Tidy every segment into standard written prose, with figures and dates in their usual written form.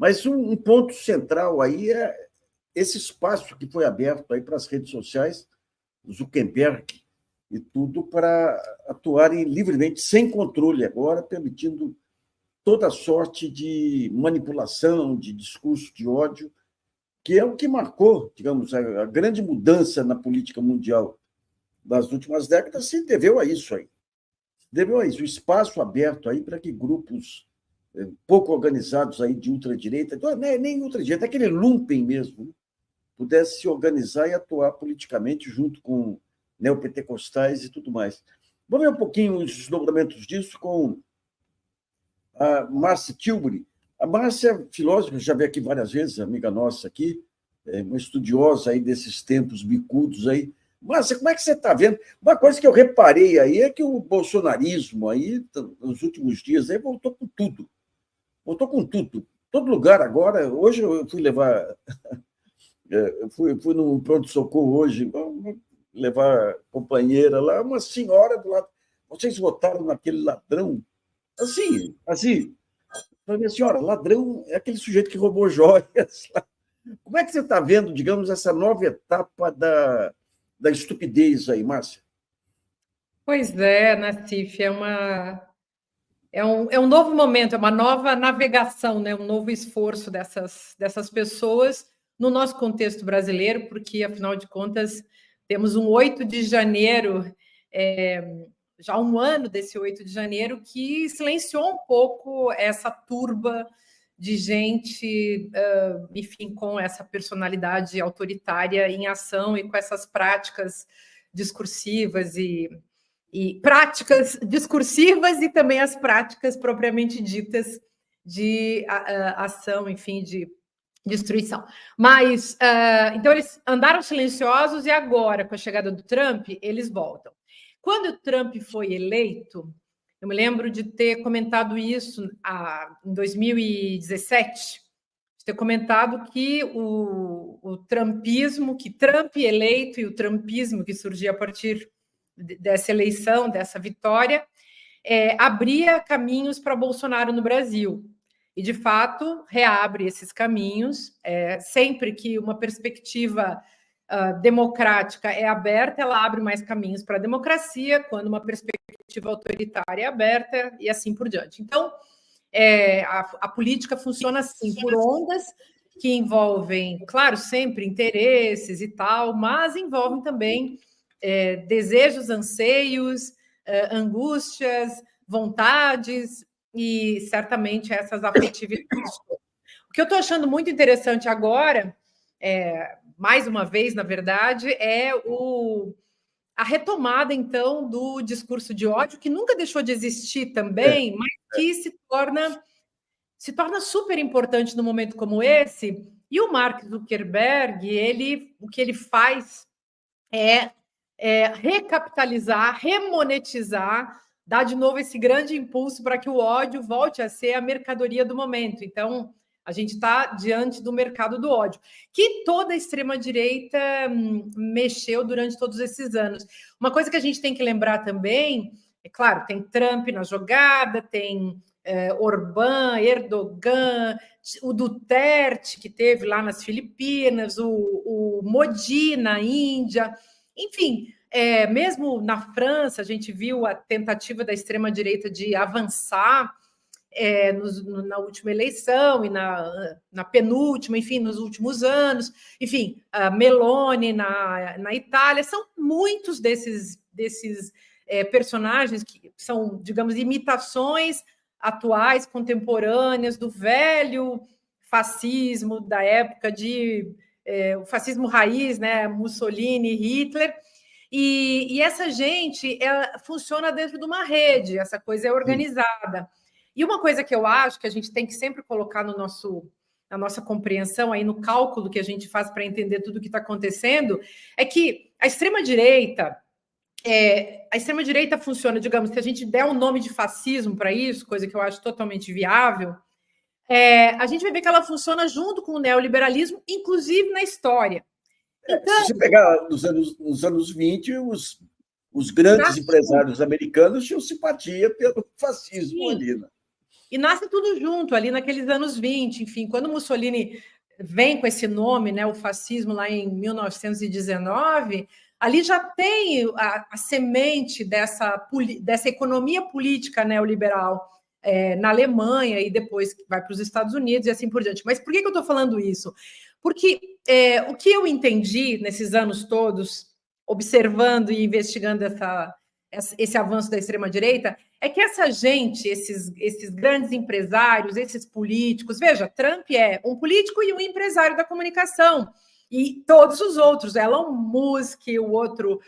Mas um ponto central aí é esse espaço que foi aberto aí para as redes sociais, Zuckerberg e tudo, para atuarem livremente, sem controle agora, permitindo toda sorte de manipulação, de discurso de ódio, que é o que marcou, digamos, a grande mudança na política mundial das últimas décadas se deveu a isso aí. Deveu a isso, o espaço aberto aí para que grupos pouco organizados aí de ultradireita, não é nem ultradireita, é aquele lumpen mesmo, pudesse se organizar e atuar politicamente junto com neopentecostais e tudo mais. Vamos ver um pouquinho os desdobramentos disso com a Márcia Tilbury. A Márcia é filósofa, já veio aqui várias vezes, amiga nossa aqui, uma estudiosa aí desses tempos bicudos aí. Márcia, como é que você está vendo? Uma coisa que eu reparei aí é que o bolsonarismo aí, nos últimos dias, aí voltou com tudo. Voltou com tudo. Todo lugar agora. Hoje eu fui levar... Eu fui num pronto-socorro hoje, levar a companheira lá, uma senhora do lado. Vocês votaram naquele ladrão? Assim. Minha senhora, ladrão é aquele sujeito que roubou joias. Como é que você está vendo, digamos, essa nova etapa da estupidez aí, Márcia? Pois é, Nassif, é um novo momento, é uma nova navegação, né? Um novo esforço dessas pessoas no nosso contexto brasileiro, porque, afinal de contas, temos um 8 de janeiro, já um ano desse 8 de janeiro, que silenciou um pouco essa turba de gente, enfim, com essa personalidade autoritária em ação e com essas práticas discursivas e práticas discursivas e também as práticas propriamente ditas de ação, enfim, de destruição. Mas, então, eles andaram silenciosos e agora, com a chegada do Trump, eles voltam. Quando o Trump foi eleito, eu me lembro de ter comentado isso em 2017, de ter comentado que o trumpismo, que Trump eleito e o trumpismo que surgia a partir dessa eleição, dessa vitória, abria caminhos para Bolsonaro no Brasil. E, de fato, reabre esses caminhos. Sempre que uma perspectiva democrática é aberta, ela abre mais caminhos para a democracia, quando uma perspectiva autoritária é aberta, e assim por diante. Então, a política funciona assim, por ondas que envolvem, claro, sempre interesses e tal, mas envolvem também desejos, anseios, angústias, vontades e certamente essas afetividades. O que eu estou achando muito interessante agora, mais uma vez, na verdade, é a retomada, então, do discurso de ódio, que nunca deixou de existir também, mas que se torna super importante num momento como esse. E o Mark Zuckerberg, o que ele faz é recapitalizar, remonetizar, dar de novo esse grande impulso para que o ódio volte a ser a mercadoria do momento. Então, a gente está diante do mercado do ódio, que toda a extrema-direita mexeu durante todos esses anos. Uma coisa que a gente tem que lembrar também, é claro, tem Trump na jogada, tem Orbán, Erdogan, o Duterte, que teve lá nas Filipinas, o Modi na Índia, enfim, mesmo na França, a gente viu a tentativa da extrema-direita de avançar na última eleição e na penúltima, enfim, nos últimos anos. Enfim, a Meloni na Itália. São muitos desses personagens que são, digamos, imitações atuais, contemporâneas, do velho fascismo da época o fascismo raiz, né? Mussolini, Hitler. E essa gente funciona dentro de uma rede, essa coisa é organizada. E uma coisa que eu acho que a gente tem que sempre colocar na nossa compreensão, aí no cálculo que a gente faz para entender tudo o que está acontecendo, é que a extrema-direita funciona, digamos, se a gente der um nome de fascismo para isso, coisa que eu acho totalmente viável, a gente vai ver que ela funciona junto com o neoliberalismo, inclusive na história. Então, se você pegar nos anos 20, os grandes empresários americanos tinham simpatia pelo fascismo ali, né? E nasce tudo junto, ali naqueles anos 20, enfim, quando Mussolini vem com esse nome, né, o fascismo lá em 1919, ali já tem a semente dessa economia política neoliberal na Alemanha e depois vai para os Estados Unidos e assim por diante. Mas por que eu estou falando isso? Porque o que eu entendi nesses anos todos, observando e investigando esse avanço da extrema-direita, é que essa gente, esses grandes empresários, esses políticos, veja, Trump é um político e um empresário da comunicação, e todos os outros, Elon Musk, o outro,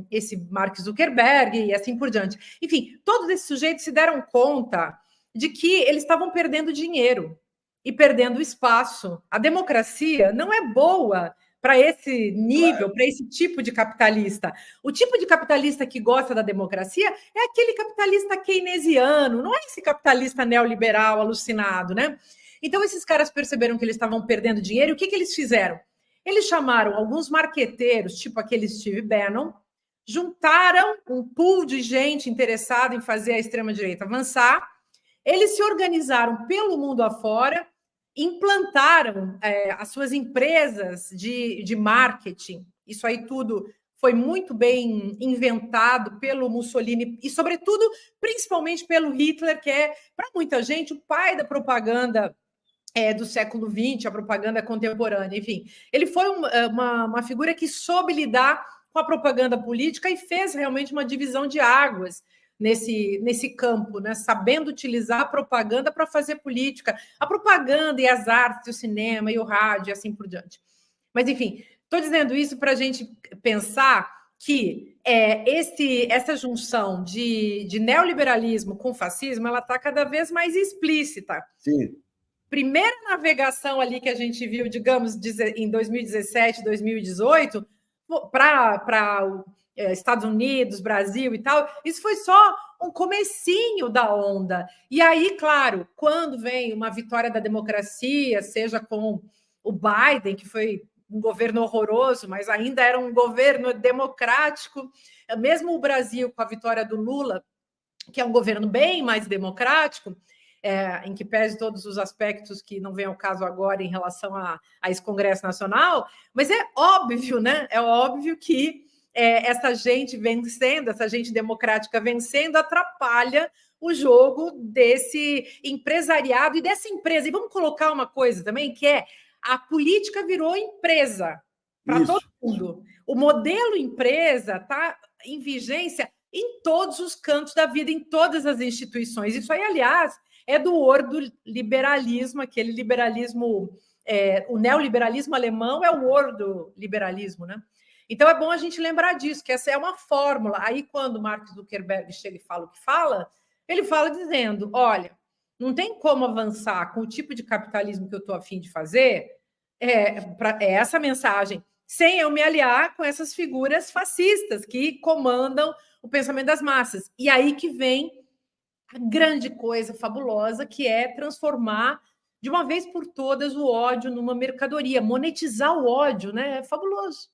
esse Mark Zuckerberg e assim por diante. Enfim, todos esses sujeitos se deram conta de que eles estavam perdendo dinheiro e perdendo espaço. A democracia não é boa para esse nível, para esse tipo de capitalista. O tipo de capitalista que gosta da democracia é aquele capitalista keynesiano, não é esse capitalista neoliberal alucinado, né? Então, esses caras perceberam que eles estavam perdendo dinheiro, e o que eles fizeram? Eles chamaram alguns marqueteiros, tipo aquele Steve Bannon, juntaram um pool de gente interessada em fazer a extrema-direita avançar, eles se organizaram pelo mundo afora, implantaram as suas empresas de marketing. Isso aí tudo foi muito bem inventado pelo Mussolini e, sobretudo, principalmente pelo Hitler, que é, para muita gente, o pai da propaganda do século XX, a propaganda contemporânea. Enfim, ele foi uma figura que soube lidar com a propaganda política e fez realmente uma divisão de águas nesse campo, né? Sabendo utilizar a propaganda para fazer política, a propaganda e as artes, o cinema e o rádio e assim por diante. Mas, enfim, estou dizendo isso para a gente pensar que essa junção de neoliberalismo com fascismo, ela está cada vez mais explícita. Sim. Primeira navegação ali que a gente viu, digamos, em 2017, 2018, para Estados Unidos, Brasil e tal, isso foi só um comecinho da onda. E aí, claro, quando vem uma vitória da democracia, seja com o Biden, que foi um governo horroroso, mas ainda era um governo democrático, mesmo o Brasil com a vitória do Lula, que é um governo bem mais democrático, em que pese todos os aspectos que não vem ao caso agora em relação a esse Congresso Nacional, mas é óbvio, né? É óbvio que essa gente vencendo, essa gente democrática vencendo, atrapalha o jogo desse empresariado e dessa empresa. E vamos colocar uma coisa também, que é a política virou empresa para todo mundo. O modelo empresa está em vigência em todos os cantos da vida, em todas as instituições. Isso aí, aliás, é do ordoliberalismo, aquele liberalismo, o neoliberalismo alemão é o ordoliberalismo, né? Então, é bom a gente lembrar disso, que essa é uma fórmula. Aí, quando Mark Zuckerberg chega e fala o que fala, ele fala dizendo, olha, não tem como avançar com o tipo de capitalismo que eu estou a fim de fazer, essa mensagem, sem eu me aliar com essas figuras fascistas que comandam o pensamento das massas. E aí que vem a grande coisa fabulosa, que é transformar de uma vez por todas o ódio numa mercadoria, monetizar o ódio, né? É fabuloso.